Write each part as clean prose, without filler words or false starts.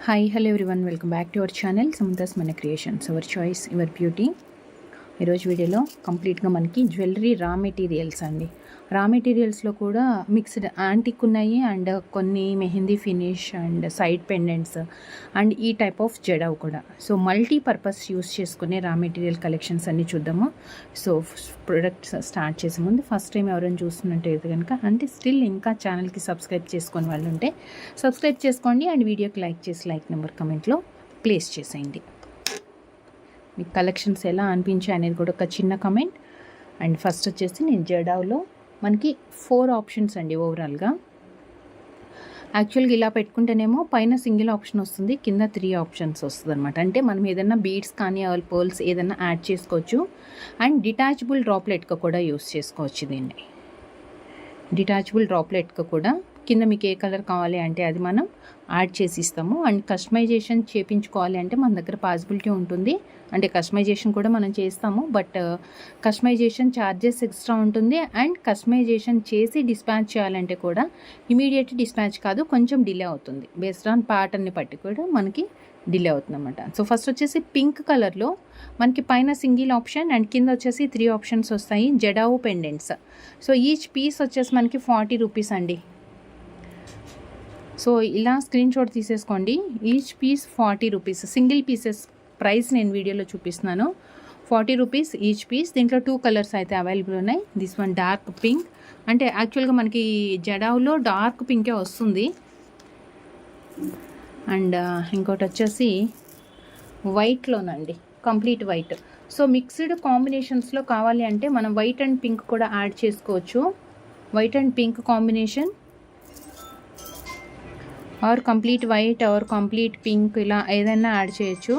Hi, hello everyone. Welcome back to our channel Samantha's Mana Creations. Our choice, your beauty. ఈరోజు వీడియోలో కంప్లీట్గా మనకి jewellery రా materials అండి. రా మెటీరియల్స్లో కూడా మిక్స్డ్ యాంటిక్ ఉన్నాయి అండ్ కొన్ని mehndi finish and side pendants and ఈ టైప్ ఆఫ్ జడావ్ కూడా. సో మల్టీపర్పస్ యూస్ చేసుకునే రా మెటీరియల్ కలెక్షన్స్ అన్నీ చూద్దాము. సో ప్రొడక్ట్స్ స్టార్ట్ చేసే ముందు ఫస్ట్ టైం ఎవరైనా చూస్తున్నట్టయితే కనుక అంటే స్టిల్ ఇంకా ఛానల్కి సబ్స్క్రైబ్ చేసుకునే వాళ్ళు ఉంటే సబ్స్క్రైబ్ చేసుకోండి అండ్ వీడియోకి లైక్ చేసి లైక్ నెంబర్ కమెంట్లో ప్లేస్ చేసేయండి. మీకు కలెక్షన్స్ ఎలా అనిపించాయి అనేది కూడా ఒక చిన్న కమెంట్. అండ్ ఫస్ట్ వచ్చేసి నేను జడావ్లో మనకి 4 ఆప్షన్స్ అండి ఓవరాల్గా. యాక్చువల్గా ఇలా పెట్టుకుంటేనేమో పైన సింగిల్ ఆప్షన్ వస్తుంది, కింద 3 ఆప్షన్స్ వస్తుంది అనమాట. అంటే మనం ఏదైనా బీడ్స్ కానీ పర్ల్స్ ఏదైనా యాడ్ చేసుకోవచ్చు అండ్ డిటాచబుల్ డ్రాప్లెట్గా కూడా యూస్ చేసుకోవచ్చు దీన్ని. డిటాచబుల్ డ్రాప్లెట్గా కూడా కింద మీకు ఏ కలర్ కావాలి అంటే అది మనం యాడ్ చేసి ఇస్తాము. అండ్ కస్టమైజేషన్ చేయించుకోవాలి అంటే మన దగ్గర పాసిబిలిటీ ఉంటుంది. అంటే కస్టమైజేషన్ కూడా మనం చేస్తాము, బట్ కస్టమైజేషన్ ఛార్జెస్ ఎక్స్ట్రా ఉంటుంది. అండ్ కస్టమైజేషన్ చేసి డిస్పాచ్ చేయాలంటే కూడా ఇమీడియట్ డిస్పాచ్ కాదు, కొంచెం డిలే అవుతుంది. బేస్డ్ ఆన్ ప్యాటర్న్ని బట్టి కూడా మనకి డిలే అవుతుంది అనమాట. సో ఫస్ట్ వచ్చేసి పింక్ కలర్లో మనకి పైన సింగిల్ ఆప్షన్ అండ్ కింద వచ్చేసి 3 ఆప్షన్స్ వస్తాయి. Jadau pendants. So each piece వచ్చేసి మనకి 40 రూపీస్ అండి. సో ఇలా స్క్రీన్ షాట్ తీసేసుకోండి. Each piece 40 rupees. Single pieces price నేను వీడియోలో చూపిస్తున్నాను. 40 రూపీస్ ఈచ్ పీస్. దీంట్లో 2 కలర్స్ అయితే అవైలబుల్ ఉన్నాయి. This one dark pink. అంటే యాక్చువల్గా మనకి జడావ్లో డార్క్ పింకే వస్తుంది. అండ్ ఇంకోటి వచ్చేసి వైట్లోనండి, కంప్లీట్ వైట్. సో మిక్స్డ్ కాంబినేషన్స్లో కావాలి అంటే మనం వైట్ అండ్ పింక్ కూడా యాడ్ చేసుకోవచ్చు. White and pink combination or complete white or complete pink, ఇలా ఏదైనా యాడ్ చేయొచ్చు.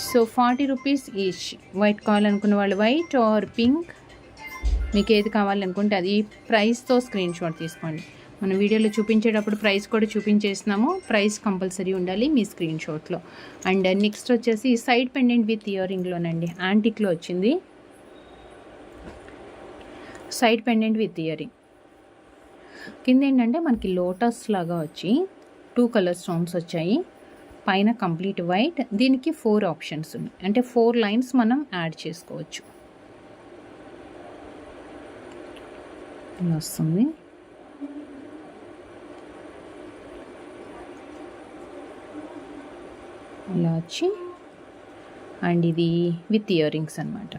So 40 rupees each. వైట్ కావాలనుకున్న వాళ్ళు వైట్ ఆర్ పింక్, మీకు ఏది కావాలనుకుంటే అది. ప్రైస్తో స్క్రీన్ షాట్ తీసుకోండి. మనం వీడియోలో చూపించేటప్పుడు ప్రైస్ కూడా చూపించేస్తున్నాము. ప్రైస్ కంపల్సరీ ఉండాలి మీ స్క్రీన్ షాట్లో. అండ్ నెక్స్ట్ వచ్చేసి సైడ్ పెండెంట్ విత్ ఇయర్ రింగ్లోనండి, యాంటిక్లో వచ్చింది. Side pendant with ear ring కింద ఏంటంటే మనకి లోటస్ లాగా వచ్చి 2 కలర్ స్టోన్స్ వచ్చాయి. పైన కంప్లీట్ వైట్. దీనికి 4 ఆప్షన్స్ ఉన్నాయి, అంటే 4 లైన్స్ మనం యాడ్ చేసుకోవచ్చు. ఇలా వస్తుంది. ఇలా వచ్చి అండ్ ఇది విత్ ఇయర్ రింగ్స్ అనమాట.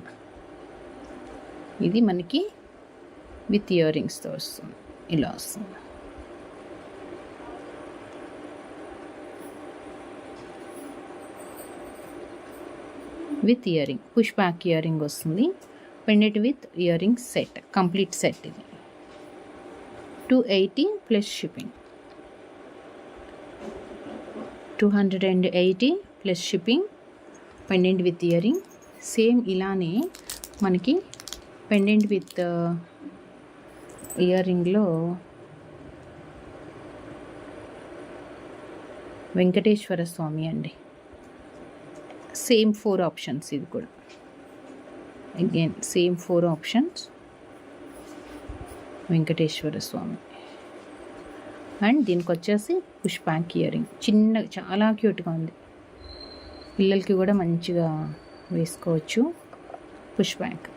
ఇది మనకి విత్ ఇయర్ రింగ్స్తో వస్తుంది. ఇలా వస్తుంది. With ear ring, push back ear ring వస్తుంది. Pendant with ear ring set, complete set. ఇది 280 plus shipping. 280 plus shipping. Pendant with ear ring. Same ఇలానే మనకి పెండెంట్ విత్ ఇయర్ రింగ్లో వెంకటేశ్వర స్వామి అండి. Same 4 options. ఇది కూడా again same 4 options. Venkateswara Swamy. And దీనికి వచ్చేసి పుష్ బ్యాక్ ఇయర్ రింగ్. చిన్న, చాలా క్యూట్గా ఉంది. పిల్లలకి కూడా మంచిగా వేసుకోవచ్చు. Push back.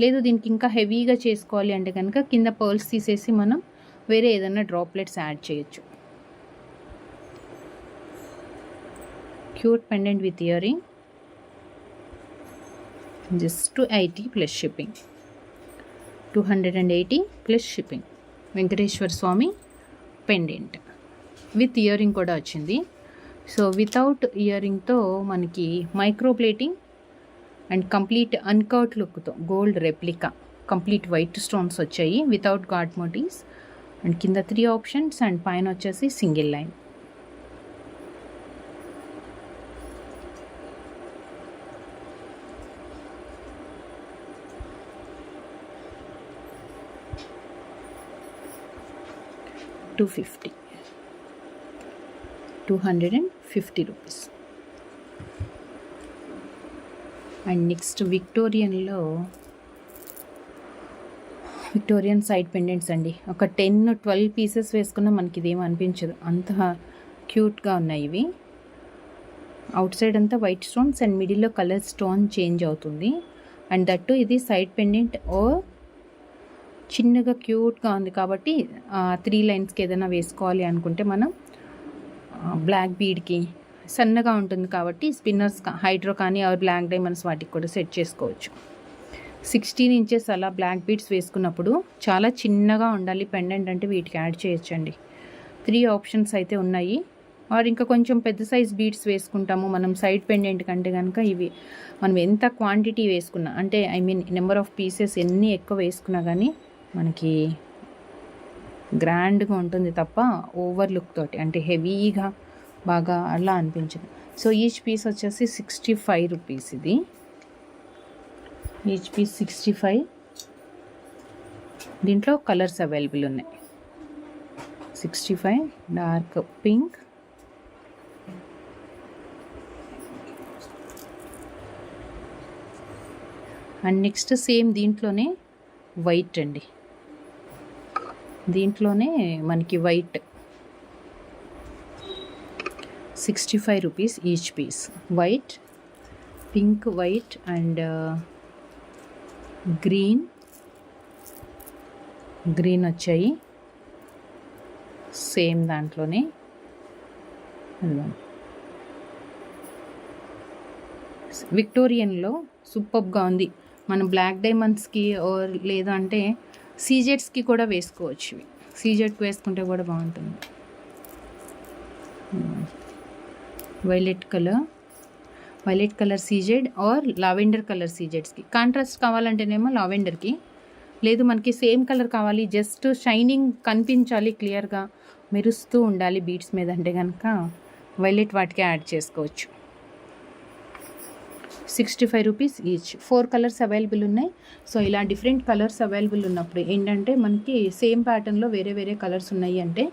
లేదు దీనికి ఇంకా హెవీగా చేసుకోవాలి అంటే కనుక కింద పర్ల్స్ తీసేసి మనం వేరే ఏదైనా డ్రాప్లెట్స్ యాడ్ చేయొచ్చు. Cute pendant with ear ring. Just 280 plus shipping. 280 plus shipping. Venkateswara Swamy pendant with ear ring కూడా వచ్చింది. సో వితౌట్ ఇయర్ రింగ్తో మనకి micro plating and complete uncut లుక్తో gold replica, complete white stones వచ్చాయి వితౌట్ గాడ్ మోటివ్స్. అండ్ కింద 3 options and పైన వచ్చేసి single line. $250 rupees. And next victorian side pendants అండి. ఒక 10-12 పీసెస్ వేసుకున్నా మనకి ఇదేం అనిపించదు. అంత క్యూట్గా ఉన్నాయి ఇవి. అవుట్ సైడ్ అంతా వైట్ స్టోన్స్ అండ్ మిడిల్లో కలర్ స్టోన్ చేంజ్ అవుతుంది. అండ్ దట్టు ఇది సైడ్ పెండెంట్ ఓ చిన్నగా క్యూట్గా ఉంది కాబట్టి 3 లైన్స్కి ఏదైనా వేసుకోవాలి అనుకుంటే మనం బ్లాక్ బీడ్కి సన్నగా ఉంటుంది కాబట్టి స్పిన్నర్స్ హైడ్రో కానీ ఆర్ బ్లాక్ డైమండ్స్ వాటికి కూడా సెట్ చేసుకోవచ్చు. 16 ఇంచెస్ అలా బ్లాక్ బీడ్స్ వేసుకున్నప్పుడు చాలా చిన్నగా ఉండాలి పెండెంట్ అంటే వీటికి యాడ్ చేయొచ్చండి. 3 ఆప్షన్స్ అయితే ఉన్నాయి. ఆర్ ఇంకా కొంచెం పెద్ద సైజ్ బీడ్స్ వేసుకుంటాము మనం సైడ్ పెండెంట్ కంటే కనుక ఇవి మనం ఎంత క్వాంటిటీ వేసుకున్నా అంటే I mean number of pieces ఎన్ని ఎక్కువ వేసుకున్నా కానీ మనకి గ్రాండ్గా ఉంటుంది తప్ప ఓవర్ లుక్ తోటి అంటే హెవీగా బాగా అలా అనిపించదు. సో ఈచ్ పీస్ వచ్చేసి 65 రూపీస్. ఇది ఈచ్ పీస్ 65. దీంట్లో కలర్స్ అవైలబుల్ ఉన్నాయి. 65 dark pink, and next same దీంట్లోనే వైట్ అండి. దీంట్లోనే మనకి white 65 rupees each piece. White, pink, white and green వచ్చాయి సేమ్ దాంట్లోనే. విక్టోరియన్లో సూపర్గా ఉంది. మనం బ్లాక్ డైమండ్స్కి లేదా అంటే సీజెట్స్కి కూడా వేసుకోవచ్చు. ఇవి సీజెట్కి వేసుకుంటే కూడా బాగుంటుంది. Violet colour CZ or lavender colour సీజెడ్స్కి కాంట్రాస్ట్ కావాలంటేనేమో లావెండర్కి, లేదు మనకి సేమ్ కలర్ కావాలి జస్ట్ షైనింగ్ కనిపించాలి క్లియర్గా మెరుస్తూ ఉండాలి బీడ్స్ మీద అంటే కనుక వైలెట్ వాటికి యాడ్ చేసుకోవచ్చు. 65 రూపీస్ ఈచ్. 4 కలర్స్ అవైలబుల్ ఉన్నాయి. సో ఇలా డిఫరెంట్ కలర్స్ అవైలబుల్ ఉన్నప్పుడు ఏంటంటే మనకి సేమ్ ప్యాటర్న్లో వేరే వేరే కలర్స్ ఉన్నాయి అంటే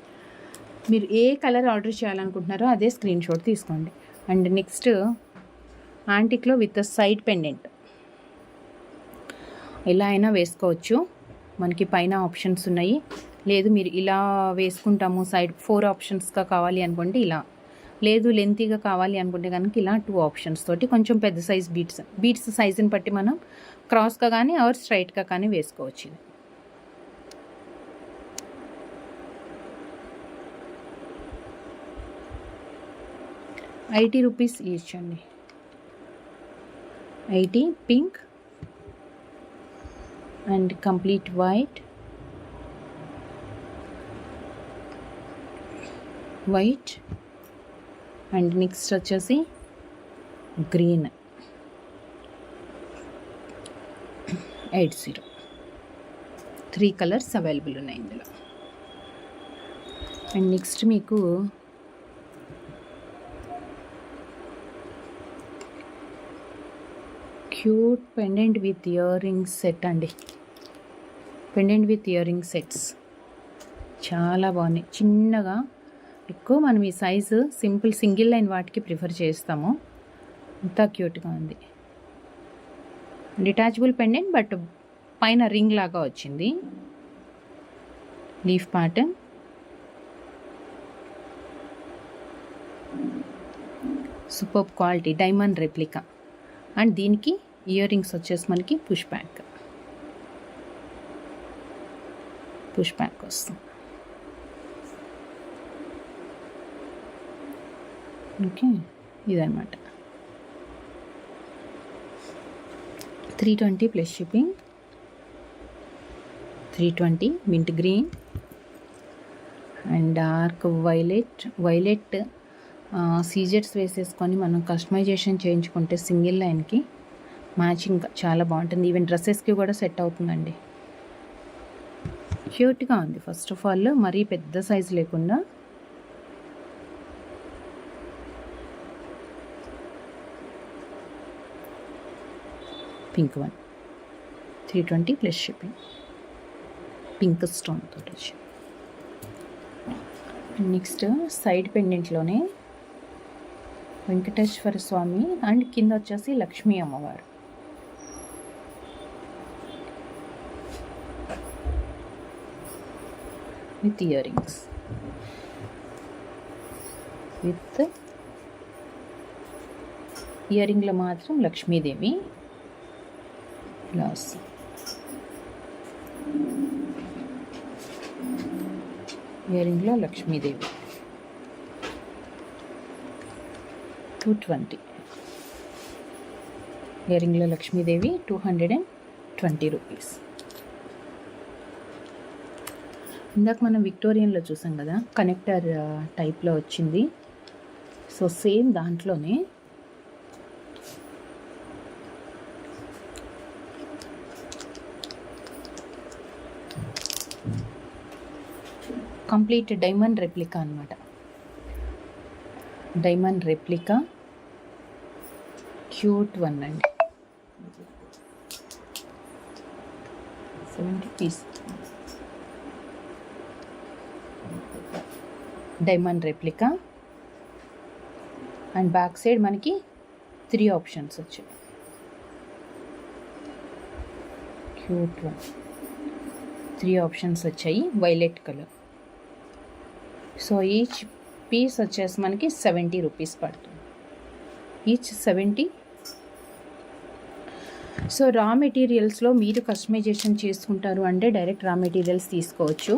మీరు ఏ కలర్ ఆర్డర్ చేయాలనుకుంటున్నారో అదే స్క్రీన్ షాట్ తీసుకోండి. అండ్ నెక్స్ట్ యాంటిక్లో విత్ సైడ్ పెండెంట్ ఎలా అయినా వేసుకోవచ్చు. మనకి పైన ఆప్షన్స్ ఉన్నాయి. లేదు మీరు ఇలా వేసుకుంటాము సైడ్ 4 ఆప్షన్స్గా కావాలి అనుకోండి ఇలా, లేదు లెంతీగా కావాలి అనుకుంటే కనుక ఇలా 2 ఆప్షన్స్ తోటి కొంచెం పెద్ద సైజ్ బీడ్స్ సైజుని బట్టి మనం క్రాస్గా కానీ ఆర్ స్ట్రైట్గా కానీ వేసుకోవచ్చు. ఇది 80 రూపీస్ ఈచ్ అండి. 80 pink and complete white and next వచ్చేసి గ్రీన్ 80. 3 కలర్స్ అవైలబుల్ ఉన్నాయి ఇందులో. అండ్ నెక్స్ట్ మీకు cute pendant with ear rings set అండి. Pendant with ear ring sets చాలా బాగున్నాయి. చిన్నగా ఎక్కువ మనం ఈ సైజు సింగిల్ లైన్ వాటికి ప్రిఫర్ చేస్తాము. అంత క్యూట్గా ఉంది. డిటాచబుల్ పెండెంట్ బట్ పైన రింగ్ లాగా వచ్చింది. Leaf pattern. Super quality diamond replica. And దీనికి ఇయర్ రింగ్స్ వచ్చేసి మనకి పుష్ బ్యాక్ వస్తుంది. ఓకే ఇదన్నమాట. 320 plus shipping. 320 mint green and dark violet సీజెట్స్ వేసేసుకొని మనం కస్టమైజేషన్ చేయించుకుంటే సింగిల్ లైన్కి మ్యాచింగ్ చాలా బాగుంటుంది. ఈవెన్ డ్రెస్సెస్కి కూడా సెట్ అవుతుందండి. క్యూట్గా ఉంది. ఫస్ట్ ఆఫ్ ఆల్ మరీ పెద్ద సైజు లేకుండా pink 320 plus shipping. Pink stone తోటి వచ్చి. నెక్స్ట్ సైడ్ పెండెంట్లోనే వెంకటేశ్వర స్వామి అండ్ కింద వచ్చేసి లక్ష్మీ అమ్మవారు. With ear rings. With ear రింగ్లో మాత్రం లక్ష్మీదేవి లాస్. ఇయర్ రింగ్లో లక్ష్మీదేవి 220. ఇయర్ రింగ్లో లక్ష్మీదేవి 220 రూపీస్. ఇందాక మనం విక్టోరియన్లో చూసాం కదా, కనెక్టర్ టైప్లో వచ్చింది. సో సేమ్ దాంట్లోనే కంప్లీట్ డైమండ్ రెప్లికా అనమాట. డైమండ్ రెప్లికా క్యూట్ వన్ అండి. 70 piece diamond replica. And back side మనకి 3 ఆప్షన్స్ వచ్చాయి. క్యూట్ వన్ 3 ఆప్షన్స్ వచ్చాయి, violet colour. So each piece వచ్చేసి మనకి 70 రూపీస్ పడుతుంది, ఈచ్ 70. సో రా మెటీరియల్స్లో మీరు కస్టమైజేషన్ చేసుకుంటారు అంటే డైరెక్ట్ రా మెటీరియల్స్ తీసుకోవచ్చు.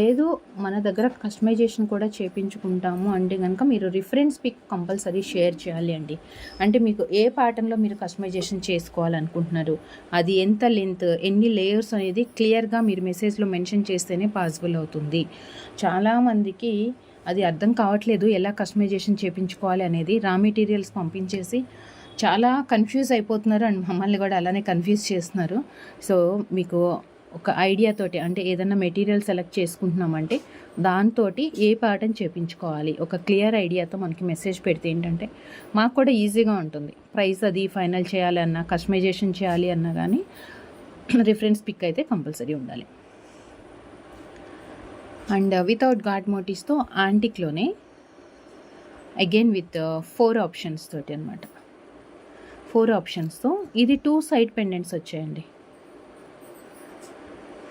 లేదు మన దగ్గర కస్టమైజేషన్ కూడా చేయించుకుంటాము అంటే కనుక మీరు రిఫరెన్స్ పిక్ కంపల్సరీ షేర్ చేయాలి అండి. అంటే మీకు ఏ ప్యాటర్న్లో మీరు కస్టమైజేషన్ చేసుకోవాలనుకుంటున్నారు, అది ఎంత లెంత్, ఎన్ని లేయర్స్ అనేది క్లియర్గా మీరు మెసేజ్లో మెన్షన్ చేస్తేనే పాసిబుల్ అవుతుంది. చాలామందికి అది అర్థం కావట్లేదు ఎలా కస్టమైజేషన్ చేయించుకోవాలి అనేది. రా మెటీరియల్స్ పంపించేసి చాలా కన్ఫ్యూజ్ అయిపోతున్నారు అండ్ మమ్మల్ని కూడా అలానే కన్ఫ్యూజ్ చేస్తున్నారు. సో మీకు ఒక ఐడియాతోటి, అంటే ఏదైనా మెటీరియల్ సెలెక్ట్ చేసుకుంటున్నామంటే దాంతో ఏ ప్యాటర్న్ చేయించుకోవాలి ఒక క్లియర్ ఐడియాతో మనకి మెసేజ్ పెడితే ఏంటంటే మాకు కూడా ఈజీగా ఉంటుంది. ప్రైస్ అది ఫైనల్ చేయాలి అన్నా, కస్టమైజేషన్ చేయాలి అన్నా కానీ రిఫరెన్స్ పిక్ అయితే కంపల్సరీ ఉండాలి. అండ్ వితౌట్ గాడ్ మోటివ్స్తో యాంటిక్లోనే అగైన్ విత్ 4 ఆప్షన్స్ తోటి అనమాట. 4 ఆప్షన్స్తో ఇది 2 సైడ్ పెండెంట్స్ వచ్చాయండి.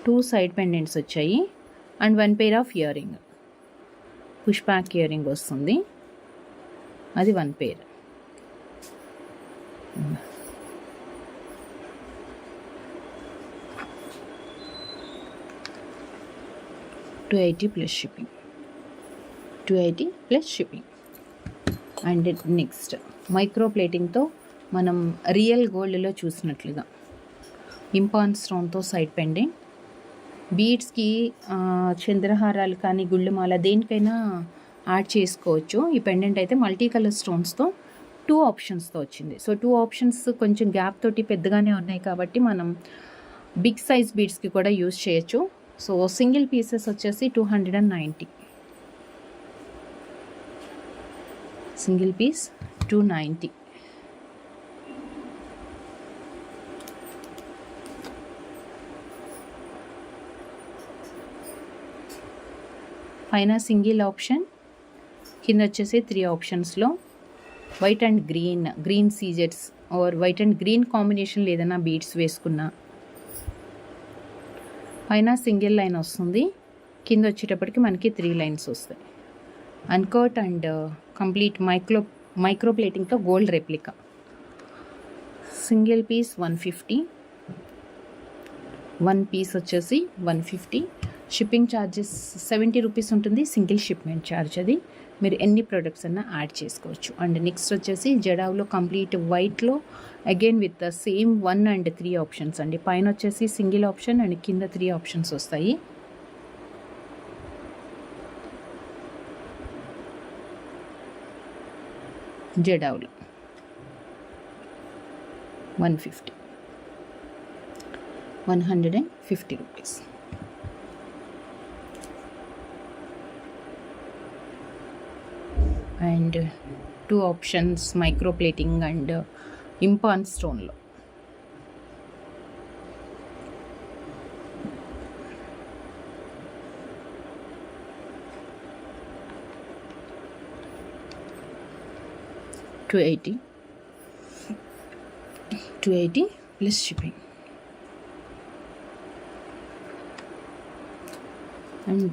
2 సైడ్ పెండెంట్స్ వచ్చాయి and 1 pair of ear ring, push back ear ring వస్తుంది, అది 1 pair. 280 plus shipping, 280 plus shipping. And next micro ప్లేటింగ్తో మనం రియల్ గోల్డ్లో చూసినట్లుగా ఇంపాన్ స్టోన్తో సైడ్ పెండెంట్, బీడ్స్కి చంద్రహారాలు కానీ గుళ్ళమాల దేనికైనా యాడ్ చేసుకోవచ్చు. ఈ పెండెంట్ అయితే మల్టీ కలర్ స్టోన్స్తో 2 ఆప్షన్స్తో వచ్చింది. సో 2 ఆప్షన్స్ కొంచెం గ్యాప్ తోటి పెద్దగానే ఉన్నాయి కాబట్టి మనం బిగ్ సైజ్ బీడ్స్కి కూడా యూజ్ చేయొచ్చు. సో సింగిల్ పీసెస్ వచ్చేసి 290, సింగిల్ పీస్ 290. పైన సింగిల్ ఆప్షన్, కింద వచ్చేసి 3 ఆప్షన్స్లో వైట్ అండ్ గ్రీన్ సీజెట్స్ ఆర్ వైట్ అండ్ గ్రీన్ కాంబినేషన్లో ఏదైనా బీడ్స్ వేసుకున్నా పైన సింగిల్ లైన్ వస్తుంది, కింద వచ్చేటప్పటికి మనకి 3 లైన్స్ వస్తాయి. అన్కట్ అండ్ కంప్లీట్ మైక్రో ప్లేటింగ్తో gold replica. Single piece 150, 1 piece వచ్చేసి 150. షిప్పింగ్ ఛార్జెస్ 70 రూపీస్ ఉంటుంది, సింగిల్ షిప్మెంట్ ఛార్జ్. అది మీరు ఎన్ని ప్రొడక్ట్స్ అన్నా యాడ్ చేసుకోవచ్చు. అండ్ నెక్స్ట్ వచ్చేసి జడావ్లో కంప్లీట్ వైట్లో again with the same 1 and 3 options అండి. పైన వచ్చేసి సింగిల్ ఆప్షన్ అండ్ కింద 3 ఆప్షన్స్ వస్తాయి. జడావ్లో 150 rupees. And 2 options micro plating and ఇంపాన్ స్టోన్లో. $280 ప్లస్ షిప్పింగ్. అండ్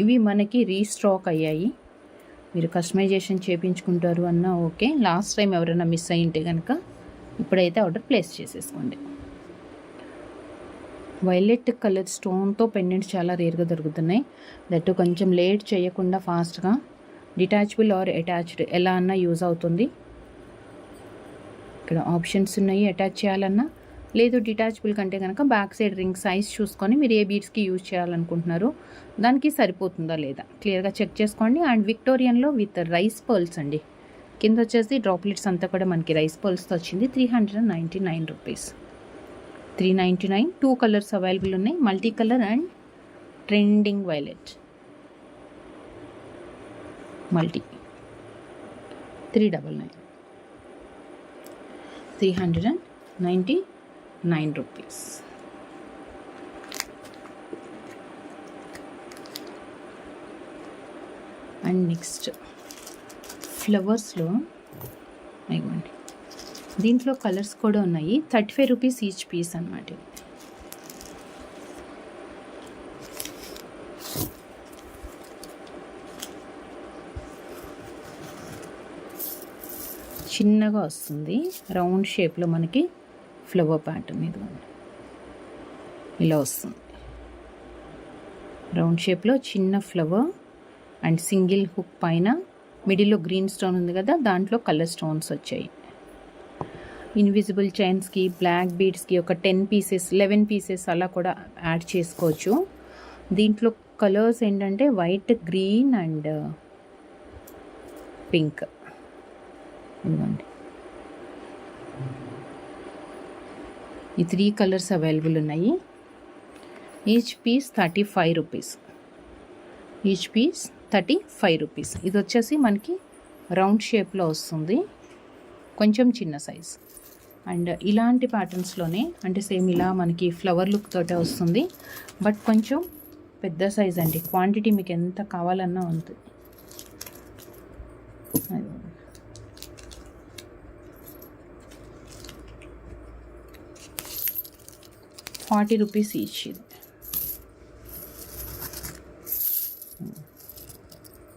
ఇవి మనకి రీస్టాక్ అయ్యాయి. మీరు కస్టమైజేషన్ చేయించుకుంటారు అన్నా ఓకే. లాస్ట్ టైం ఎవరైనా మిస్ అయ్యింటే కనుక ఇప్పుడైతే ఆర్డర్ ప్లేస్ చేసేసుకోండి. వైలెట్ కలర్ స్టోన్తో పెండెంట్స్ చాలా రేర్గా దొరుకుతున్నాయి. దట్టు కొంచెం లేట్ చేయకుండా ఫాస్ట్గా డిటాచబుల్ ఆర్ అటాచ్డ్ ఎలా అన్నా యూజ్ అవుతుంది. ఇక్కడ ఆప్షన్స్ ఉన్నాయి అటాచ్ చేయాలన్నా. లేదు డిటాచబుల్ కంటే కనుక బ్యాక్ సైడ్ రింగ్ సైజ్ చూసుకొని మీరు ఏ బీడ్స్కి యూజ్ చేయాలనుకుంటున్నారో దానికి సరిపోతుందా లేదా క్లియర్గా చెక్ చేసుకోండి. అండ్ విక్టోరియన్లో విత్ రైస్ పర్ల్స్ అండి. కింద వచ్చేసి డ్రాప్లెట్స్ అంతా కూడా మనకి రైస్ పర్ల్స్తో వచ్చింది. 399 రూపీస్. 399. 2 కలర్స్ అవైలబుల్ ఉన్నాయి, multi colour and trending violet. Multi 399. 399 rupees. And next ఫ్లవర్స్లో ఇవ్వండి, దీంట్లో కలర్స్ కూడా ఉన్నాయి. 35 రూపీస్ ఈచ్ పీస్ అన్నమాట. చిన్నగా వస్తుంది, రౌండ్ షేప్లో మనకి ఫ్లవర్ ప్యాటర్న్ ఇది ఇలా వస్తుంది. రౌండ్ షేప్లో చిన్న ఫ్లవర్ అండ్ సింగిల్ హుక్ పైన మిడిల్లో గ్రీన్ స్టోన్ ఉంది కదా, దాంట్లో కలర్ స్టోన్స్ వచ్చాయి. ఇన్విజిబుల్ చైన్స్కి బ్లాక్ బీడ్స్కి ఒక 10 పీసెస్ 11 పీసెస్ అలా కూడా యాడ్ చేసుకోవచ్చు. దీంట్లో కలర్స్ ఏంటంటే వైట్, గ్రీన్ అండ్ పింక్. ఇదిగోండి, ఈ 3 కలర్స్ అవైలబుల్ ఉన్నాయి. Each piece 35 rupees. Each piece 35 rupees. ఇది వచ్చేసి మనకి రౌండ్ షేప్లో వస్తుంది, కొంచెం చిన్న సైజ్. అండ్ ఇలాంటి ప్యాటర్న్స్లోనే అంటే సేమ్ ఇలా మనకి ఫ్లవర్ లుక్ తోటే వస్తుంది, బట్ కొంచెం పెద్ద సైజ్ అండి. క్వాంటిటీ మీకు ఎంత కావాలన్నా ఉంటుంది. 40 రూపీస్ ఈచ్. ఇది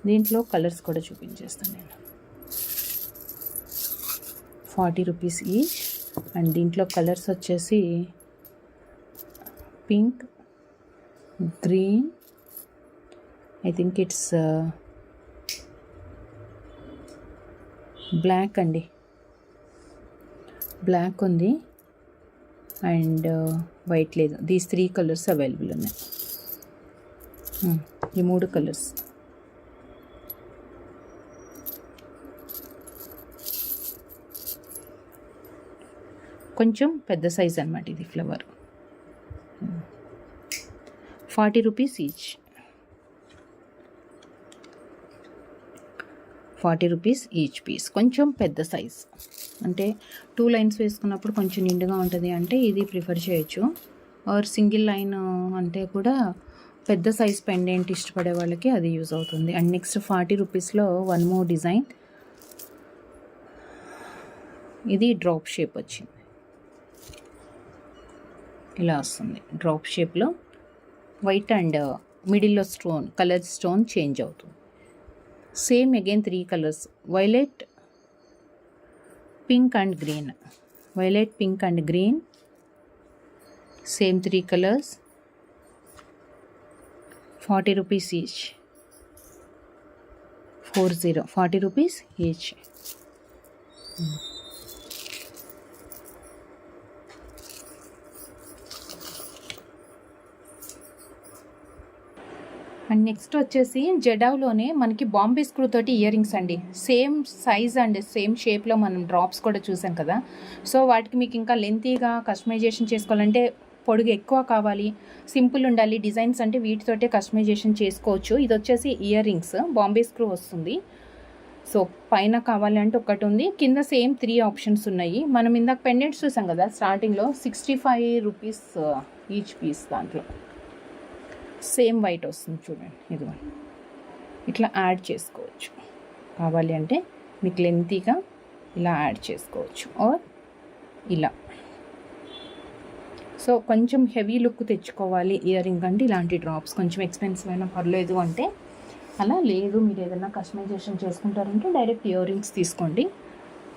దీంట్లో కలర్స్ కూడా చూపించేస్తాను నేను. 40 రూపీస్ ఈచ్. అండ్ దీంట్లో కలర్స్ వచ్చేసి pink, green, I think it's black అండి. బ్లాక్ ఉంది అండ్ వైట్ లేదు. దీస్ 3 కలర్స్ అవైలబుల్ ఉన్నాయి. ఈ 3 కలర్స్. కొంచెం పెద్ద సైజ్ అనమాట ఇది flower. 40 rupees each. 40 rupees each piece. కొంచెం పెద్ద సైజ్ అంటే 2 లైన్స్ వేసుకున్నప్పుడు కొంచెం నిండుగా ఉంటుంది అంటే ఇది ప్రిఫర్ చేయొచ్చు. ఆర్ సింగిల్ లైన్ అంటే కూడా పెద్ద సైజ్ పెండెంట్ ఇష్టపడే వాళ్ళకి అది యూజ్ అవుతుంది. అండ్ నెక్స్ట్ 40 రూపీస్లో వన్ మోర్ డిజైన్. ఇది డ్రాప్ షేప్ వచ్చింది, ఇలా వస్తుంది. డ్రాప్ షేప్లో వైట్ అండ్ మిడిల్లో స్టోన్, కలర్ స్టోన్ చేంజ్ అవుతుంది. Same again 3 colours, violet, pink and green. Violet, pink and green. Same 3 colours. 40 rupees each. 40 rupees each. And next వచ్చేసి జెడావ్లోనే మనకి Bombay screw తోటి ఇయర్ రింగ్స్ అండి. సేమ్ సైజ్ అండ్ సేమ్ షేప్లో మనం drops కూడా చూసాం కదా. సో వాటికి మీకు ఇంకా లెంతీగా కస్టమైజేషన్ చేసుకోవాలంటే పొడుగు ఎక్కువ కావాలి, సింపుల్ ఉండాలి డిజైన్స్ అంటే వీటితోటే కస్టమైజేషన్ చేసుకోవచ్చు. ఇది వచ్చేసి ఇయర్ రింగ్స్ బాంబే స్క్రూ వస్తుంది. సో పైన కావాలి అంటే ఒకటి ఉంది, కింద సేమ్ 3 ఆప్షన్స్ ఉన్నాయి. మనం ఇందాక పెండెంట్స్ చూసాం కదా స్టార్టింగ్లో, 65 రూపీస్ ఈచ్ పీస్. దాంట్లో సేమ్ వైట్ వస్తుంది చూడండి. ఇదిగోండి, ఇట్లా యాడ్ చేసుకోవచ్చు. కావాలి అంటే మీకు లెంతీగా ఇలా యాడ్ చేసుకోవచ్చు ఆర్ ఇలా. సో కొంచెం హెవీ లుక్ తెచ్చుకోవాలి ఇయర్ రింగ్ అంటే ఇలాంటి డ్రాప్స్ కొంచెం ఎక్స్పెన్సివ్ అయినా పర్లేదు అంటే అలా లేదు, మీరు ఏదైనా కస్టమైజేషన్ చేసుకుంటారంటే డైరెక్ట్ ఇయర్ రింగ్స్ తీసుకోండి.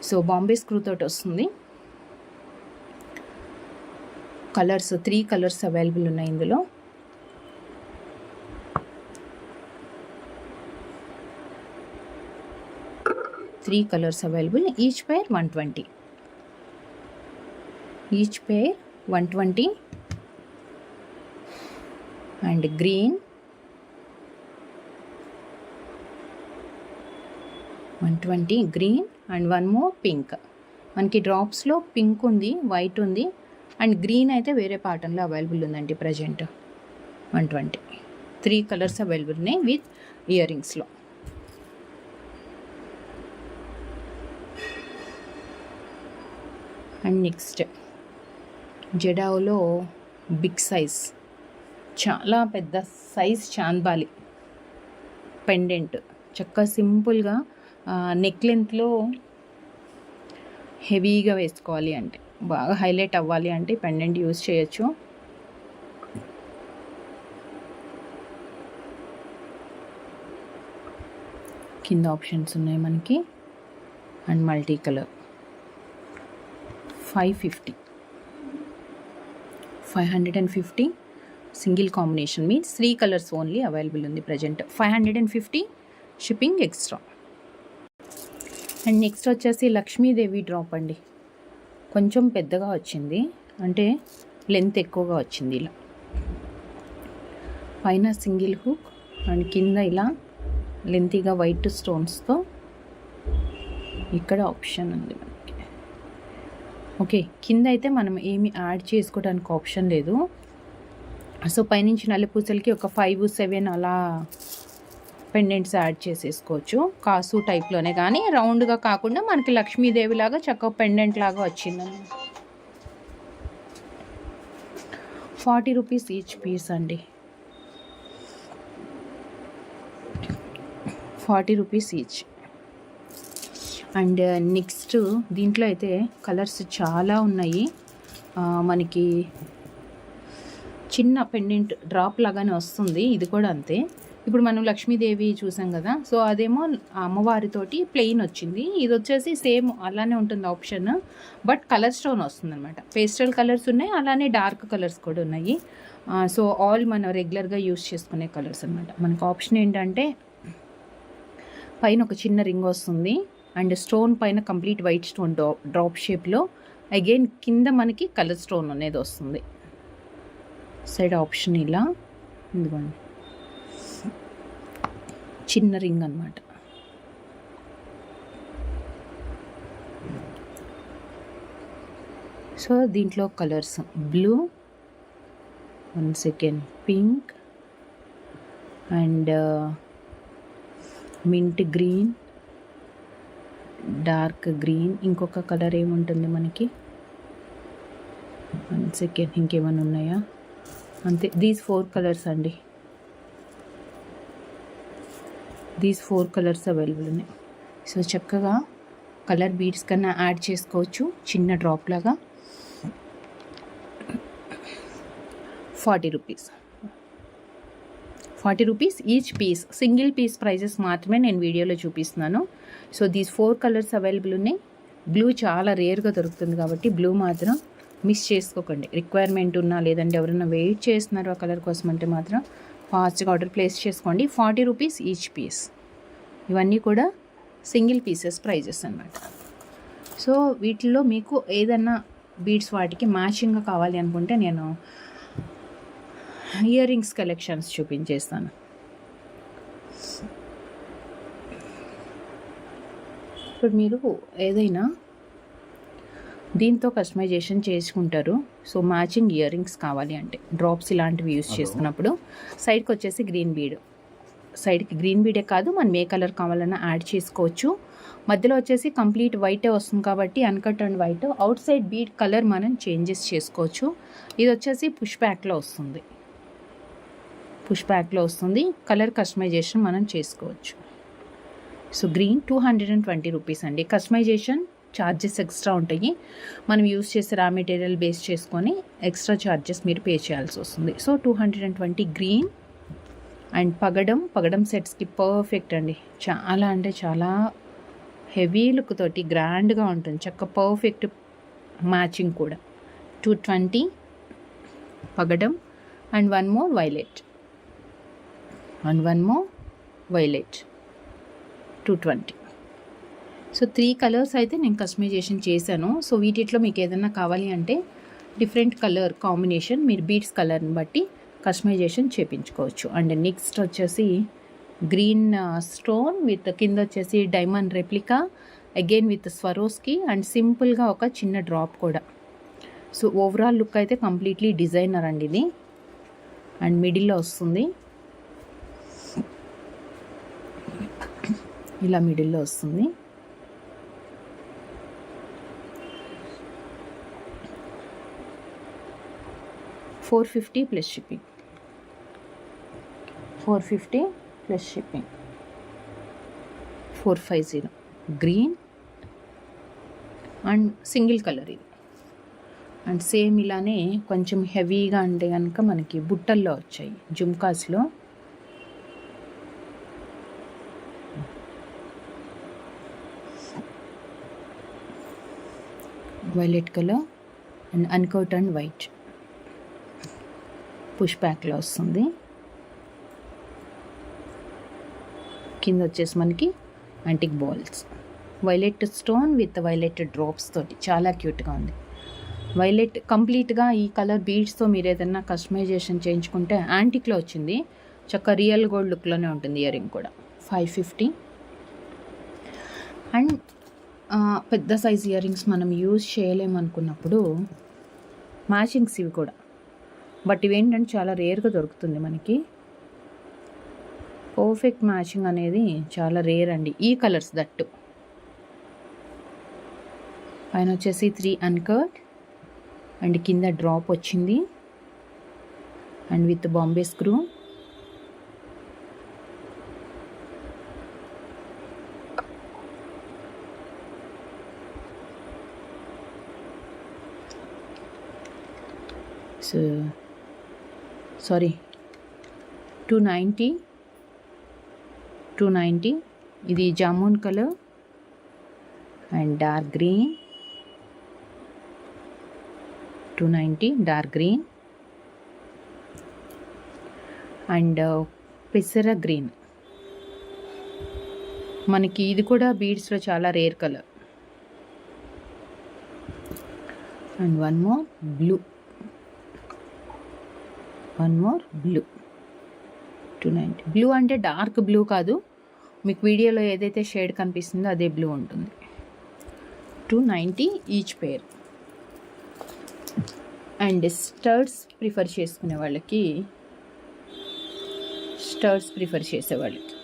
సో బాంబే స్క్రూ తోటి వస్తుంది. కలర్స్ 3 కలర్స్ అవైలబుల్ ఉన్నాయి ఇందులో. Three colours available. Each pair 120. Each pair 120 and green 120 green and one more pink. మనకి డ్రాప్స్లో పింక్ ఉంది, వైట్ ఉంది అండ్ గ్రీన్ అయితే వేరే ప్యాటర్న్లో అవైలబుల్ ఉందండి ప్రజెంట్. 120. 3 కలర్స్ అవైలబుల్ ఉన్నాయి విత్ ఇయర్ రింగ్స్లో. అండ్ నెక్స్ట్ జడావులో బిగ్ సైజ్, చాలా పెద్ద సైజ్ చాంద్బాలి పెండెంట్, చక్కగా సింపుల్గా నెక్ లెంత్లో హెవీగా వేసుకోవాలి అంటే, బాగా హైలైట్ అవ్వాలి అంటే పెండెంట్ యూజ్ చేయొచ్చు. కింద ఆప్షన్స్ ఉన్నాయి మనకి and multi colour. 550 single combination means 3 colours only available ఉంది present. 550 shipping extra. And next వచ్చేసి లక్ష్మీదేవి డ్రాప్ అండి. కొంచెం పెద్దగా వచ్చింది, అంటే లెంత్ ఎక్కువగా వచ్చింది. ఇలా పైన సింగిల్ హుక్ అండ్ కింద ఇలా లెంతీగా వైట్ స్టోన్స్తో ఇక్కడ ఆప్షన్ ఉంది మనకి. ఓకే, కింద అయితే మనం ఏమి యాడ్ చేసుకోవడానికి ఆప్షన్ లేదు. సో పైనుంచి నల్లపూసలకి ఒక 5-7 అలా పెండెంట్స్ యాడ్ చేసేసుకోవచ్చు, కాసు టైప్లోనే. కానీ రౌండ్గా కాకుండా మనకి లక్ష్మీదేవి లాగా చక్కగా పెండెంట్ లాగా వచ్చిందండి. 40 రూపీస్ ఈచ్ పీస్ అండి. 40 రూపీస్ ఈచ్. అండ్ నెక్స్ట్ దీంట్లో అయితే కలర్స్ చాలా ఉన్నాయి. మనకి చిన్న పెండెంట్ డ్రాప్ లాగానే వస్తుంది, ఇది కూడా అంతే. ఇప్పుడు మనం లక్ష్మీదేవి చూసాం కదా, సో అదేమో అమ్మవారితోటి ప్లెయిన్ వచ్చింది. ఇది వచ్చేసి సేమ్ అలానే ఉంటుంది ఆప్షన్, బట్ కలర్ స్టోన్ వస్తుంది అనమాట. పేస్టల్ కలర్స్ ఉన్నాయి, అలానే డార్క్ కలర్స్ కూడా ఉన్నాయి. సో ఆల్ మనం రెగ్యులర్గా యూస్ చేసుకునే కలర్స్ అనమాట. మనకు ఆప్షన్ ఏంటంటే పైన ఒక చిన్న రింగ్ వస్తుంది అండ్ స్టోన్ పైన కంప్లీట్ వైట్ స్టోన్ డ్రాప్ షేప్లో, అగైన్ కింద మనకి కలర్ స్టోన్ అనేది వస్తుంది. సైడ్ ఆప్షన్ ఇలా ఇదిగోండి, చిన్న రింగ్ అన్నమాట. సో దీంట్లో colours blue, 1 second, pink and mint green, dark green. ఇంకొక కలర్ ఏముంటుంది మనకి, 1 సెకండ్, ఇంకేమైనా ఉన్నాయా? అంతే, దీస్ 4 కలర్స్ అండి. దీస్ 4 కలర్స్ అవైలబుల్ ఉన్నాయి. సో చక్కగా కలర్ బీడ్స్ కన్నా యాడ్ చేసుకోవచ్చు చిన్న డ్రాప్ లాగా. 40 rupees. 40 rupees each piece. Single piece prices మాత్రమే నేను వీడియోలో చూపిస్తున్నాను. సో దీస్ 4 కలర్స్ అవైలబుల్ ఉన్నాయి. బ్లూ చాలా రేర్గా దొరుకుతుంది కాబట్టి బ్లూ మాత్రం మిస్ చేసుకోకండి. రిక్వైర్మెంట్ ఉన్నా లేదంటే ఎవరైనా వెయిట్ చేస్తున్నారు ఆ కలర్ కోసం అంటే మాత్రం ఫాస్ట్గా ఆర్డర్ ప్లేస్ చేసుకోండి. 40 రూపీస్ ఈచ్ పీస్. ఇవన్నీ కూడా సింగిల్ పీసెస్ ప్రైజెస్ అన్నమాట. సో వీటిల్లో మీకు ఏదన్నా బీడ్స్ వాటికి మ్యాచింగ్గా కావాలి అనుకుంటే నేను ఇయర్ రింగ్స్ కలెక్షన్స్ చూపించేస్తాను. ఇప్పుడు మీరు ఏదైనా దీంతో కస్టమైజేషన్ చేసుకుంటారు. సో మ్యాచింగ్ ఇయర్ రింగ్స్ కావాలి అంటే డ్రాప్స్ ఇలాంటివి యూస్ చేసుకున్నప్పుడు సైడ్కి వచ్చేసి గ్రీన్ బీడ్, సైడ్కి గ్రీన్ బీడే కాదు మనం ఏ కలర్ కావాలన్నా యాడ్ చేసుకోవచ్చు. మధ్యలో వచ్చేసి కంప్లీట్ వైటే వస్తుంది కాబట్టి uncut and white. Out side bead colour మనం చేంజెస్ చేసుకోవచ్చు. ఇది వచ్చేసి పుష్ బ్యాక్లో వస్తుంది, పుష్ బ్యాక్లో వస్తుంది. కలర్ కస్టమైజేషన్ మనం చేసుకోవచ్చు. సో గ్రీన్ 220 రూపీస్ అండి. కస్టమైజేషన్ ఛార్జెస్ ఎక్స్ట్రా ఉంటాయి. మనం యూస్ చేసే రా మెటీరియల్ బేస్ చేసుకొని ఎక్స్ట్రా ఛార్జెస్ మీరు పే చేయాల్సి వస్తుంది. సో 220 గ్రీన్ అండ్ పగడం సెట్స్కి పర్ఫెక్ట్ అండి. చాలా అంటే చాలా హెవీ లుక్ తోటి గ్రాండ్గా ఉంటుంది. చక్క పర్ఫెక్ట్ మ్యాచింగ్ కూడా. 220 పగడం and one more violet 220. So 3 colours అయితే నేను కస్టమైజేషన్ చేశాను. సో వీటిలో మీకు ఏదైనా కావాలి అంటే డిఫరెంట్ కలర్ కాంబినేషన్ మీరు బీడ్స్ కలర్ని బట్టి కస్టమైజేషన్ చేయించుకోవచ్చు. అండ్ నెక్స్ట్ వచ్చేసి గ్రీన్ స్టోన్ విత్ కింద వచ్చేసి diamond replica again with Swarovski and సింపుల్గా ఒక చిన్న డ్రాప్ కూడా. సో ఓవరాల్ లుక్ అయితే కంప్లీట్లీ డిజైనర్ అండి ఇది. అండ్ మిడిల్లో వస్తుంది, ఇలా మిడిల్లో వస్తుంది. $450 plus shipping. 450 plus shipping. 450 green and single colour ఇది. అండ్ సేమ్ ఇలానే కొంచెం హెవీగా అంటే కనుక మనకి బుట్టల్లో వచ్చాయి జుమ్కాస్లో. Violet colour and uncut and white push బ్యాక్లో వస్తుంది. కింద వచ్చేసి మనకి antique balls, violet stone with violet drops తోటి చాలా క్యూట్గా ఉంది. వైలెట్ కంప్లీట్గా ఈ కలర్ బీడ్స్తో మీరు ఏదైనా కస్టమైజేషన్ చేయించుకుంటే యాంటిక్లో వచ్చింది, చక్క రియల్ గోల్డ్ లుక్లోనే ఉంటుంది. ఇయర్ రింగ్ కూడా 550. అండ్ పెద్ద సైజ్ ఇయర్ రింగ్స్ మనం యూజ్ చేయలేమనుకున్నప్పుడు మ్యాచింగ్స్ ఇవి కూడా, బట్ ఇవేంటంటే చాలా రేర్గా దొరుకుతుంది మనకి. పర్ఫెక్ట్ మ్యాచింగ్ అనేది చాలా రేర్ అండి, ఈ కలర్స్ దట్టు. పైన వచ్చేసి 3 అన్కట్ అండ్ కింద డ్రాప్ వచ్చింది and with Bombay screw. So sorry 290 ఇది jamun colour and dark green. 290 dark green and పెసర గ్రీన్. మనకి ఇది కూడా బీడ్స్లో చాలా rare colour. And one more blue 290. Blue అంటే డార్క్ బ్లూ కాదు, మీకు వీడియోలో ఏదైతే షేడ్ కనిపిస్తుందో అదే బ్లూ ఉంటుంది. 290 each pair. And studs prefer చేసుకునే వాళ్ళకి, స్టర్డ్స్ ప్రిఫర్ చేసేవాళ్ళకి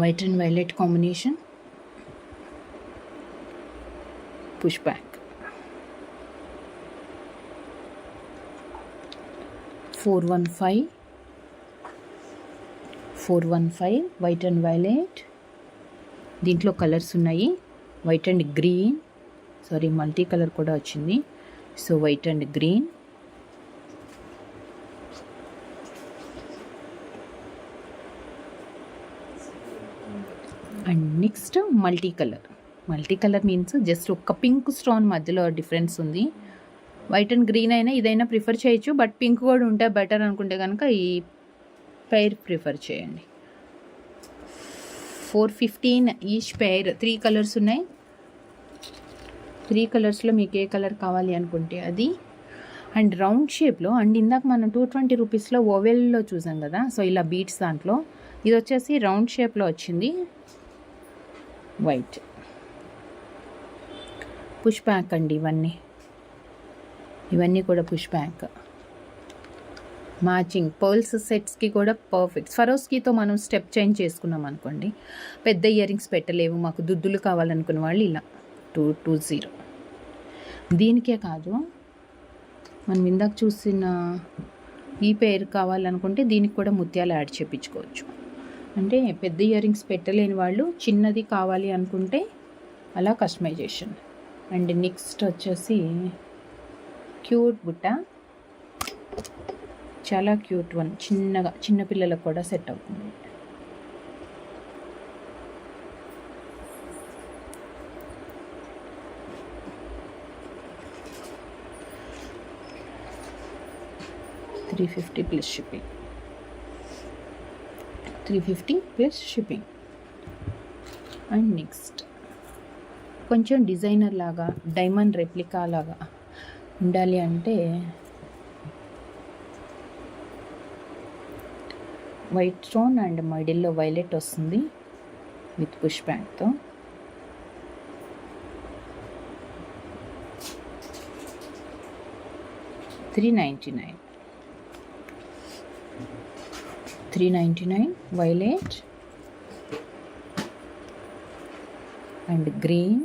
white and violet combination push back. 415 white and violet. దీంట్లో కలర్స్ ఉన్నాయి, white and green, sorry multi colour కూడా వచ్చింది. So white and green and next multi colour means just ఒక pink stone మధ్యలో difference ఉంది. White and green అయినా ఇదైనా prefer చేయొచ్చు, బట్ పింక్ కూడా ఉంటే బెటర్ అనుకుంటే కనుక ఈ పెయిర్ ప్రిఫర్ చేయండి. 415 ఈచ్ పెయిర్. 3 కలర్స్ ఉన్నాయి. 3 కలర్స్లో మీకు ఏ కలర్ కావాలి అనుకుంటే అది. అండ్ రౌండ్ షేప్లో, అండ్ ఇందాక మనం 220 రూపీస్లో ఓవెల్లో చూసాం కదా, సో ఇలా బీట్స్ దాంట్లో ఇది వచ్చేసి రౌండ్ షేప్లో వచ్చింది. వైట్ పుష్ బ్యాక్ అండి, ఇవన్నీ కూడా పుష్ బ్యాక్. మ్యాచింగ్ పర్ల్స్ సెట్స్కి కూడా పర్ఫెక్ట్. స్వరోస్కీతో మనం స్టెప్ చేంజ్ చేసుకున్నాం అనుకోండి, పెద్ద ఇయర్ రింగ్స్ పెట్టలేము, మాకు దుద్దులు కావాలనుకునే వాళ్ళు ఇలా 220. దీనికే కాదు, మనం ఇందాక చూసిన ఈ పేరు కావాలనుకుంటే దీనికి కూడా ముత్యాలు యాడ్ చేయించుకోవచ్చు. అంటే పెద్ద ఇయర్ రింగ్స్ పెట్టలేని వాళ్ళు చిన్నది కావాలి అనుకుంటే అలా కస్టమైజేషన్. అండ్ నెక్స్ట్ వచ్చేసి క్యూట్ బుట్ట, చాలా క్యూట్ వన్, చిన్నగా చిన్నపిల్లలకు కూడా సెట్ అవుతుంది. $350 plus shipping. 350 plus shipping. And next కొంచెం డిజైనర్ లాగా, డైమండ్ రెప్లికా లాగా ఉండాలి అంటే వైట్ స్టోన్ అండ్ మిడిల్లో వైలెట్ వస్తుంది with push బ్యాక్తో. $399 violet and green,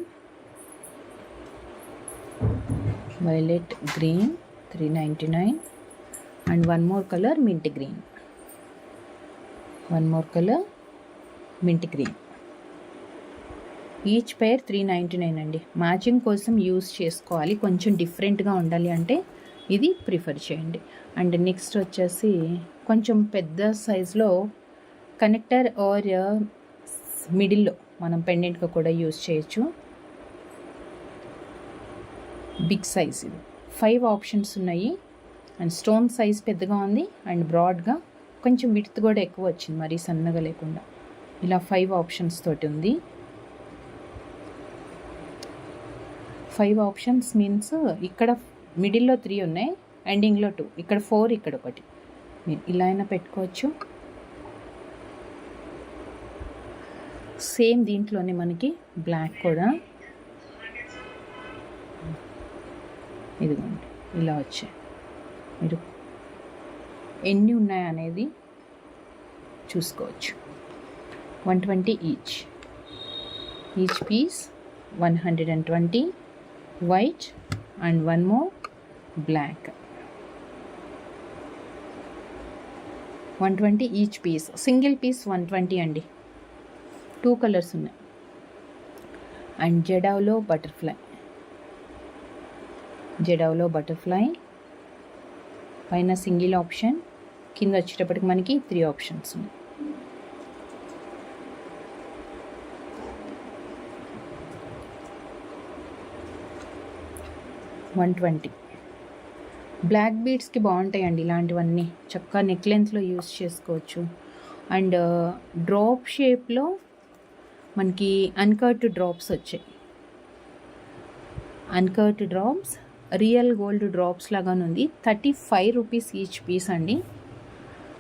violet green, $399. And one more color, mint green. Each పేర్ $399 అండి. మ్యాచింగ్ కోసం యూస్ చేసుకోవాలి, కొంచెం డిఫరెంట్గా ఉండాలి అంటే ఇది ప్రిఫర్ చేయండి. అండ్ నెక్స్ట్ వచ్చేసి కొంచెం పెద్ద సైజులో కనెక్టర్ ఆర్ మిడిల్లో మనం పెండెంట్గా కూడా యూస్ చేయొచ్చు. బిగ్ సైజ్ ఇది, 5 ఆప్షన్స్ ఉన్నాయి. అండ్ స్టోన్ సైజ్ పెద్దగా ఉంది అండ్ బ్రాడ్గా, కొంచెం విడ్త్ కూడా ఎక్కువ వచ్చింది, మరీ సన్నగా లేకుండా. ఇలా 5 ఆప్షన్స్ తోటి ఉంది. 5 ఆప్షన్స్ మీన్స్ ఇక్కడ మిడిల్లో 3 ఉన్నాయి, ఎండింగ్లో 2, ఇక్కడ 4, ఇక్కడ 1. మీరు ఇలా అయినా పెట్టుకోవచ్చు. సేమ్ దీంట్లోనే మనకి బ్లాక్ కూడా ఇదిగోండి ఇలా వచ్చాయి. మీరు ఎన్ని ఉన్నాయి అనేది చూసుకోవచ్చు. 120 each piece, 120 white and one more black. 120 each piece. Single piece 120 అండి. 2 కలర్స్ ఉన్నాయి. అండ్ జడావ్లో బటర్ఫ్లై పైన సింగిల్ ఆప్షన్, కింద వచ్చేటప్పటికి మనకి 3 ఆప్షన్స్ ఉన్నాయి. $120. బ్లాక్ బీడ్స్కి బాగుంటాయండి ఇలాంటివన్నీ, చక్కగా నెక్ లెంత్లో యూస్ చేసుకోవచ్చు. అండ్ డ్రాప్ షేప్లో మనకి అన్కట్ డ్రాప్స్ వచ్చాయి. Uncut drops real gold drops లాగానే ఉంది. ₹35 ఈచ్ పీస్ అండి.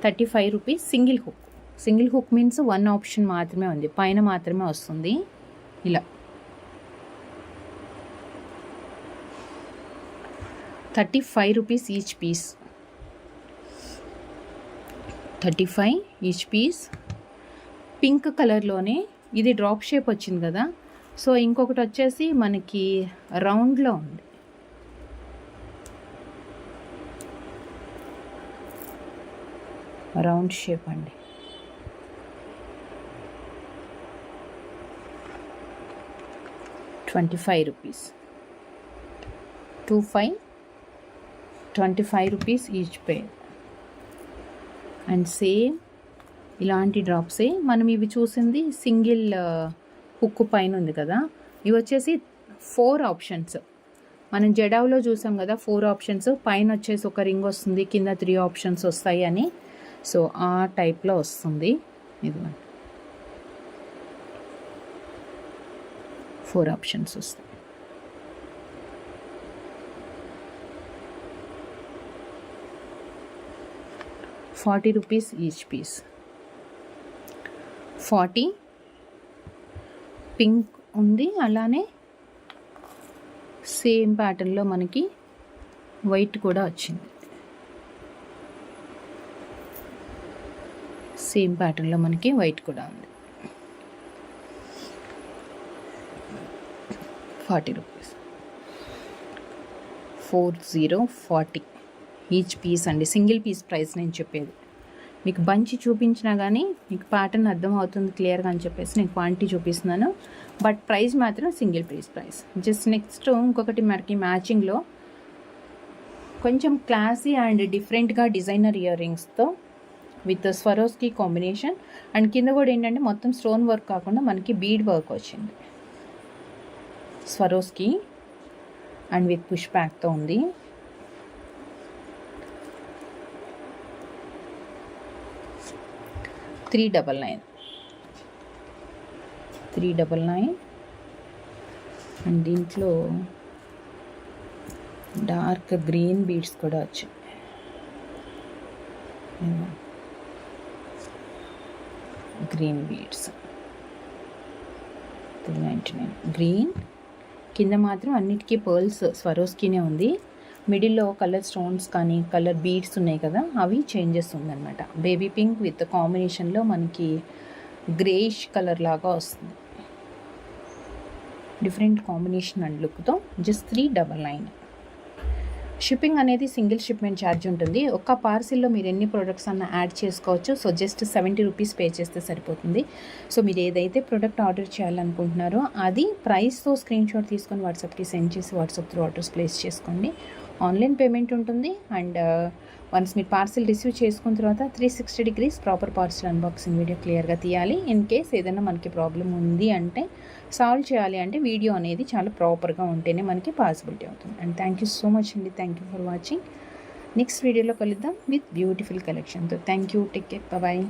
₹35 సింగిల్ హుక్ మీన్స్ 1 ఆప్షన్ మాత్రమే ఉంది, పైన మాత్రమే వస్తుంది. ఇలా ₹35 each piece. 35 each piece. Pink కలర్లోనే ఇది డ్రాప్ షేప్ వచ్చింది కదా, సో ఇంకొకటి వచ్చేసి మనకి రౌండ్లో ఉంది. రౌండ్ షేప్ అండి. ₹25. 25, ₹25 ఈచ్ పేర్. అండ్ సేమ్ ఇలాంటి డ్రాప్సే మనం ఇవి చూసింది సింగిల్ హుక్ పైన ఉంది కదా, ఇవి వచ్చేసి 4 ఆప్షన్స్. మనం జడావ్లో చూసాం కదా 4 ఆప్షన్స్, పైన వచ్చేసి ఒక రింగ్ వస్తుంది, కింద 3 ఆప్షన్స్ వస్తాయి అని. సో ఆ టైప్లో వస్తుంది. ఇదిగోండి 4 ఆప్షన్స్ వస్తాయి. ₹40 ఈచ్ పీస్. 40 పింక్ ఉంది, అలానే సేమ్ ప్యాటర్న్లో మనకి వైట్ కూడా వచ్చింది. సేమ్ ప్యాటర్న్లో మనకి వైట్ కూడా ఉంది. ₹40. 40 ఈచ్ పీస్ అండి. సింగిల్ పీస్ ప్రైస్ నేను చెప్పేది. మీకు బంచి చూపించినా కానీ మీకు ప్యాటర్న్ అర్థం అవుతుంది క్లియర్గా అని చెప్పేసి నేను క్వాంటిటీ చూపిస్తున్నాను, బట్ ప్రైస్ మాత్రం single piece price. Just next ఇంకొకటి మనకి మ్యాచింగ్లో కొంచెం క్లాసీ అండ్ డిఫరెంట్గా డిజైనర్ ఇయర్ రింగ్స్తో విత్ స్వరోస్కి కాంబినేషన్. అండ్ కింద కూడా ఏంటంటే మొత్తం స్టోన్ వర్క్ కాకుండా మనకి బీడ్ వర్క్ వచ్చింది. స్వరోస్కి అండ్ విత్ పుష్ బ్యాక్తో ఉంది. $399 అండ్ దీంట్లో డార్క్ గ్రీన్ బీడ్స్ కూడా వచ్చాయి. Green beads 399 green. కింద మాత్రం అన్నిటికీ పర్ల్స్ స్వరోస్కీనే ఉంది. మిడిల్లో కలర్ స్టోన్స్ కానీ కలర్ బీడ్స్ ఉన్నాయి కదా, అవి చేంజెస్ ఉందన్నమాట. బేబీ పింక్ విత్ కాంబినేషన్లో మనకి గ్రేష్ కలర్ లాగా వస్తుంది. డిఫరెంట్ కాంబినేషన్ అండ్ లుక్తో జస్ట్ 399. షిప్పింగ్ అనేది సింగిల్ షిప్మెంట్ ఛార్జ్ ఉంటుంది. ఒక్క పార్సిల్లో మీరు ఎన్ని ప్రోడక్ట్స్ అన్న యాడ్ చేసుకోవచ్చు. సో జస్ట్ ₹70 పే చేస్తే సరిపోతుంది. సో మీరు ఏదైతే ప్రోడక్ట్ ఆర్డర్ చేయాలనుకుంటున్నారో అది ప్రైస్తో స్క్రీన్ షాట్ తీసుకొని వాట్సాప్కి సెండ్ చేసి వాట్సాప్ త్రూ ఆర్డర్స్ ప్లేస్ చేసుకోండి. ఆన్లైన్ పేమెంట్ ఉంటుంది. అండ్ వన్స్ మీరు పార్సిల్ రిసీవ్ చేసుకున్న తర్వాత 360 degrees proper parcel unboxing video క్లియర్గా తీయాలి. ఇన్ కేస్ ఏదైనా మనకి ప్రాబ్లం ఉంది అంటే సాల్వ్ చేయాలి అంటే వీడియో అనేది చాలా ప్రాపర్గా ఉంటేనే మనకి పాసిబిలిటీ అవుతుంది. And thank you so much అండి. Thank you for watching. Next వీడియోలో కలుద్దాం విత్ బ్యూటిఫుల్ కలెక్షన్తో. Thank you. Take care. Bye.